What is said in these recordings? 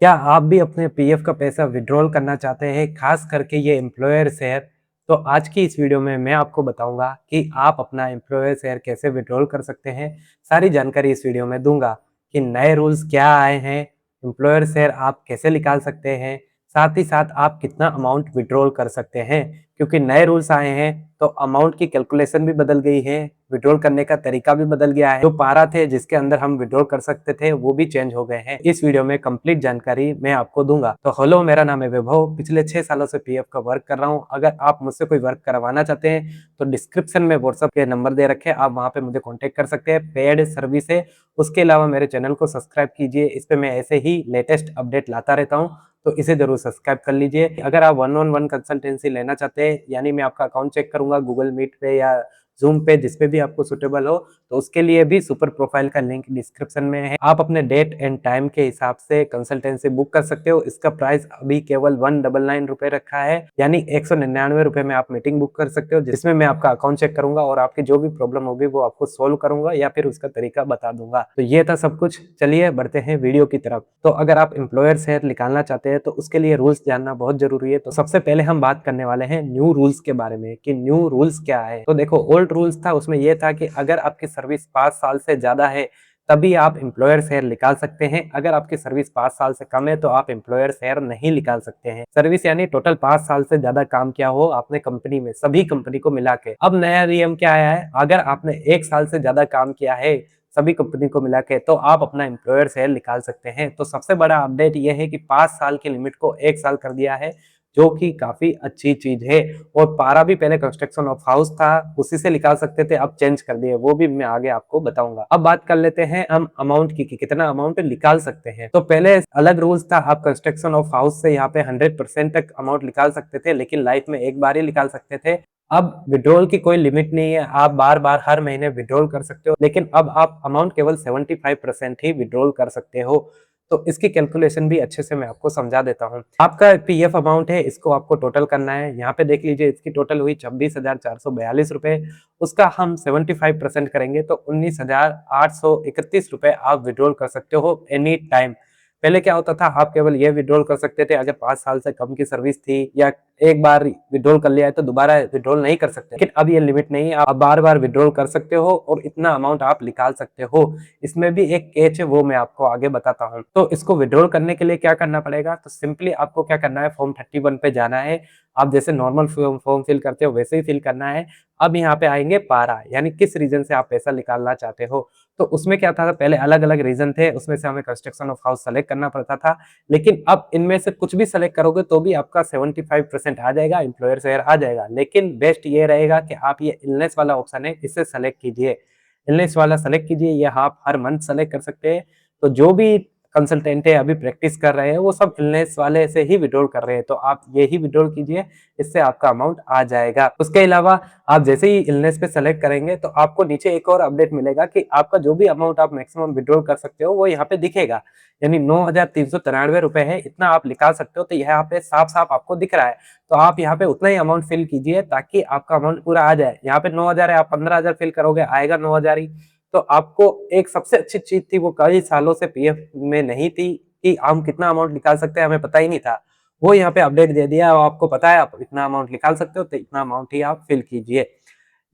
क्या आप भी अपने पीएफ का पैसा विड्रॉल करना चाहते हैं, खास करके ये एम्प्लॉयर शेयर? तो आज की इस वीडियो में मैं आपको बताऊंगा कि आप अपना एम्प्लॉयर शेयर कैसे विड्रॉल कर सकते हैं। सारी जानकारी इस वीडियो में दूंगा कि नए रूल्स क्या आए हैं, एम्प्लॉयर शेयर आप कैसे निकाल सकते हैं, साथ ही साथ आप कितना अमाउंट विड्रॉल कर सकते हैं। क्योंकि नए रूल्स आए हैं तो अमाउंट की कैलकुलेशन भी बदल गई है, विड्रॉल करने का तरीका भी बदल गया है। जो पारा थे जिसके अंदर हम विड्रॉल कर सकते थे वो भी चेंज हो गए हैं। इस वीडियो में कंप्लीट जानकारी मैं आपको दूंगा। तो हेलो, मेरा नाम है वैभव, पिछले 6 सालों से पीएफ का वर्क कर रहा हूं। अगर आप मुझसे कोई वर्क करवाना चाहते हैं तो डिस्क्रिप्शन में व्हाट्सएप के नंबर दे रखे हैं, आप वहां पे मुझे कॉन्टेक्ट कर सकते हैं। पेड सर्विस है। उसके अलावा मेरे चैनल को सब्सक्राइब कीजिए, इस पे मैं ऐसे ही लेटेस्ट अपडेट लाता रहता हूँ, तो इसे जरूर सब्सक्राइब कर लीजिए। अगर आप वन ऑन वन कंसल्टेंसी लेना चाहते हैं, यानी मैं आपका अकाउंट चेक करूंगा गूगल मीट पे या जूम पे, जिसपे भी आपको सुटेबल हो, तो उसके लिए भी सुपर प्रोफाइल का लिंक डिस्क्रिप्शन में है। आप अपने डेट एंड टाइम के हिसाब से कंसल्टेंसी बुक कर सकते हो। इसका प्राइस अभी केवल 199 रुपए रखा है, यानी 199 रुपए में आप मीटिंग बुक कर सकते हो, जिसमें मैं आपका अकाउंट चेक करूंगा और आपकी जो भी प्रॉब्लम होगी वो आपको सोल्व करूंगा या फिर उसका तरीका बता दूंगा। तो ये था सब कुछ, चलिए बढ़ते हैं वीडियो की तरफ। तो अगर आप एम्प्लॉयर शेयर निकालना चाहते हैं तो उसके लिए रूल्स जानना बहुत जरूरी है। तो सबसे पहले हम बात करने वाले हैं न्यू रूल्स के बारे में कि न्यू रूल्स क्या है। तो देखो, ओल्ड रूल्स था, उसमें यह था कि अगर आपकी सर्विस 5 साल से ज्यादा है तभी आप एम्प्लॉयर शेयर निकाल सकते हैं। अगर आपकी सर्विस 5 साल से कम है तो आप एम्प्लॉयर शेयर नहीं निकाल सकते हैं। सर्विस यानी टोटल 5 साल से ज्यादा काम किया हो आपने कंपनी में, सभी कंपनी को मिला के। अब नया नियम क्या आया है, अगर आपने 1 साल से ज्यादा काम किया है सभी कंपनी को मिला के, तो आप अपना एम्प्लॉयर शेयर निकाल सकते हैं। तो सबसे बड़ा अपडेट यह है कि 5 साल की लिमिट को 1 साल कर दिया है, जो कि काफी अच्छी चीज है। और पारा भी पहले कंस्ट्रक्शन ऑफ हाउस था, उसी से निकाल सकते थे, अब चेंज कर दिए, वो भी मैं आगे आपको बताऊंगा। अब बात कर लेते हैं हम अमाउंट की कि कितना अमाउंट निकाल सकते हैं। तो पहले अलग रूल्स था, आप कंस्ट्रक्शन ऑफ हाउस से यहाँ पे 100% तक अमाउंट निकाल सकते थे, लेकिन लाइफ में एक बार ही निकाल सकते थे। अब विड्रॉल की कोई लिमिट नहीं है, आप बार बार हर महीने विड्रॉल कर सकते हो, लेकिन अब आप अमाउंट केवल 75% ही विड्रॉल कर सकते हो। तो इसकी कैलकुलेशन भी अच्छे से मैं आपको समझा देता हूँ। आपका पीएफ अमाउंट है, इसको आपको टोटल करना है। यहाँ पे देख लीजिए, इसकी टोटल हुई 26,442 रुपए। उसका हम 75% करेंगे तो 19,831 रुपए आप विड्रॉल कर सकते हो एनी टाइम। पहले क्या होता था, आप केवल ये विड्रॉल कर सकते थे अगर 5 साल से कम की सर्विस थी, या एक बार विड्रॉल कर लिया है तो दोबारा विड्रॉल नहीं कर सकते। लेकिन अब ये लिमिट नहीं है, आप बार बार विड्रॉल कर सकते हो और इतना अमाउंट आप निकाल सकते हो। इसमें भी एक कैच है, वो मैं आपको आगे बताता हूँ। तो इसको विड्रॉल करने के लिए क्या करना पड़ेगा, तो सिंपली आपको क्या करना है, फॉर्म 31 पे जाना है। आप जैसे नॉर्मल फॉर्म फिल करते हो वैसे ही फिल करना है। अब यहाँ पे आएंगे पारा, यानी किस रीजन से आप पैसा निकालना चाहते हो। तो उसमें क्या था, पहले अलग अलग रीजन थे, उसमें से हमें कंस्ट्रक्शन ऑफ हाउस सेलेक्ट करना पड़ता था। लेकिन अब इनमें से कुछ भी सेलेक्ट करोगे तो भी आपका 75% आ जाएगा, एम्प्लॉयर शेयर आ जाएगा। लेकिन बेस्ट ये रहेगा कि आप ये इलनेस वाला ऑप्शन है, इसे सेलेक्ट कीजिए। इलनेस वाला सेलेक्ट कीजिए, ये आप हर मंथ सेलेक्ट कर सकते हैं। तो जो भी कंसल्टेंट है अभी प्रैक्टिस कर रहे हैं वो सब इलनेस वाले से ही विड्रॉल कर रहे हैं, तो आप ये ही विड्रॉल कीजिए, इससे आपका अमाउंट आ जाएगा। उसके अलावा आप जैसे ही इलनेस पे सेलेक्ट करेंगे तो आपको नीचे एक और अपडेट मिलेगा कि आपका जो भी अमाउंट आप मैक्सिमम विड्रॉल कर सकते हो वो यहाँ पे दिखेगा, यानी 9,393 रुपए है, इतना आप निकाल सकते हो। तो यहाँ पे साफ साफ आपको दिख रहा है, तो आप यहाँ पे उतना ही अमाउंट फिल कीजिए ताकि आपका अमाउंट पूरा आ जाए। यहाँ पे 9,000 है, आप 15,000 फिल करोगे आएगा 9,000 ही। तो आपको एक सबसे अच्छी चीज थी, वो कई सालों से पीएफ में नहीं थी कि हम कितना अमाउंट निकाल सकते हैं, हमें पता ही नहीं था। वो यहाँ पे अपडेट दे दिया और आपको पता है आप इतना अमाउंट निकाल सकते हो, तो इतना अमाउंट ही आप फिल कीजिए।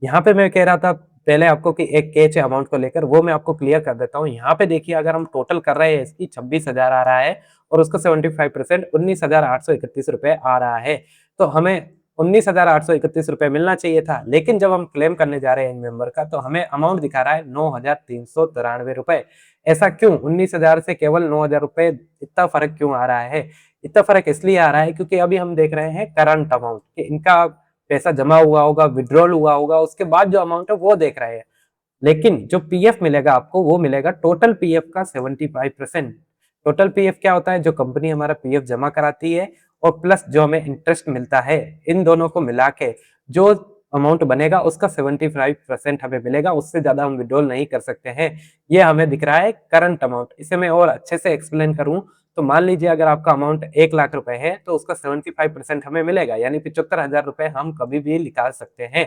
यहाँ पे मैं कह रहा था पहले आपको कि एक कैच है अमाउंट को लेकर, वो मैं आपको क्लियर कर देता हूँ। यहाँ पे देखिए, अगर हम टोटल कर रहे हैं इसकी 26,000 आ रहा है और उसका 75% 19,831 रुपए आ रहा है, तो हमें 19,831 रुपए मिलना चाहिए था। लेकिन जब हम क्लेम करने जा रहे हैं इन मेंबर का, तो हमें अमाउंट दिखा रहा है 9,393 रुपए। ऐसा क्यों, 19,000 से केवल 9,000 रुपए, इतना फर्क क्यों आ रहा है? इतना फर्क इसलिए आ रहा है क्योंकि अभी हम देख रहे हैं करंट अमाउंट, इनका पैसा जमा हुआ होगा, विड्रॉल हुआ होगा, उसके बाद जो अमाउंट है वो देख रहे हैं। लेकिन जो पीएफ मिलेगा आपको, वो मिलेगा टोटल पीएफ का 75%। टोटल पीएफ क्या होता है, जो कंपनी हमारा पीएफ जमा कराती है और प्लस जो हमें इंटरेस्ट मिलता है, इन दोनों को मिला के जो अमाउंट बनेगा उसका 75% हमें मिलेगा, उससे ज्यादा हम विड्रॉल नहीं कर सकते हैं। ये हमें दिख रहा है करंट अमाउंट। इसे मैं और अच्छे से एक्सप्लेन करूं तो मान लीजिए, अगर आपका अमाउंट 1 लाख रुपए है तो उसका 75% हमें मिलेगा, यानी 75,000 रुपए हम कभी भी निकाल सकते हैं।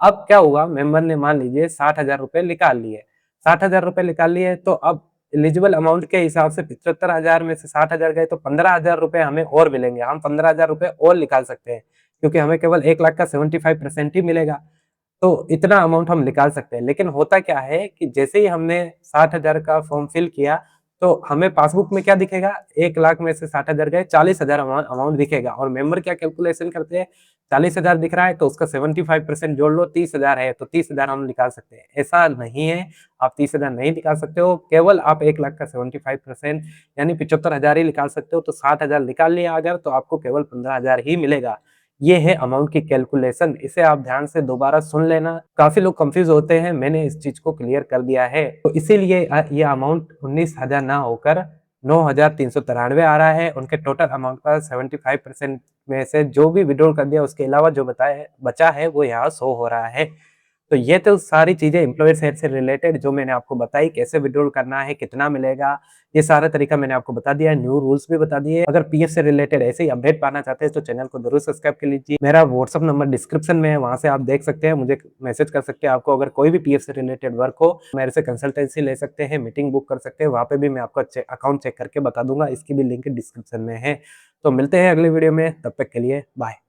अब क्या हुआ, मेंबर ने मान लीजिए 60,000 रुपए निकाल लिए, 60,000 रुपए निकाल लिए, तो अब एलिजिबल अमाउंट के हिसाब से 75,000 में से 60,000 गए तो 15,000 रुपए हमें और मिलेंगे। हम 15,000 रुपए और निकाल सकते हैं क्योंकि हमें केवल 1 लाख का 75% ही मिलेगा। तो इतना अमाउंट हम निकाल सकते हैं। लेकिन होता क्या है कि जैसे ही हमने 60,000 का फॉर्म फिल किया, तो हमें पासबुक में क्या दिखेगा? 1 लाख में से 60,000 गए, 40,000 अमाउंट दिखेगा और मेंबर क्या कैलकुलेशन करते हैं, 40,000 दिख रहा है तो उसका 75% जोड़ लो, 30,000 है तो 30,000 हम निकाल सकते हैं। ऐसा नहीं है, आप 30,000 नहीं निकाल सकते हो, केवल आप 1 लाख का 75% यानी 75,000 ही निकाल सकते हो। तो 60,000 निकाल लिया अगर तो आपको केवल 15,000 ही मिलेगा। ये है अमाउंट की कैलकुलेशन, इसे आप ध्यान से दोबारा सुन लेना। काफ़ी लोग कंफ्यूज होते हैं, मैंने इस चीज़ को क्लियर कर दिया है। तो इसीलिए ये अमाउंट 19,000 ना होकर 9,393 आ रहा है। उनके टोटल अमाउंट का 75% में से जो भी विड्रॉल कर दिया उसके अलावा जो बताया बचा है वो यहाँ शो हो रहा है। तो ये तो सारी चीज़ें एम्प्लॉयर शेयर से रिलेटेड जो मैंने आपको बताई, कैसे विड्रॉल करना है, कितना मिलेगा, ये सारा तरीका मैंने आपको बता दिया है, न्यू रूल्स भी बता दिए। अगर पीएफ से रिलेटेड ऐसे ही अपडेट पाना चाहते हैं तो चैनल को जरूर सब्सक्राइब कर लीजिए। मेरा व्हाट्सअप नंबर डिस्क्रिप्शन में है, वहाँ से आप देख सकते हैं, मुझे मैसेज कर सकते हैं। आपको अगर कोई भी पीएफ से रिलेटेड वर्क हो, मेरे से कंसल्टेंसी ले सकते हैं, मीटिंग बुक कर सकते हैं, वहाँ पे भी मैं आपका अकाउंट चेक करके बता दूंगा। इसकी भी लिंक डिस्क्रिप्शन में है। तो मिलते हैं अगले वीडियो में, तब तक के लिए बाय।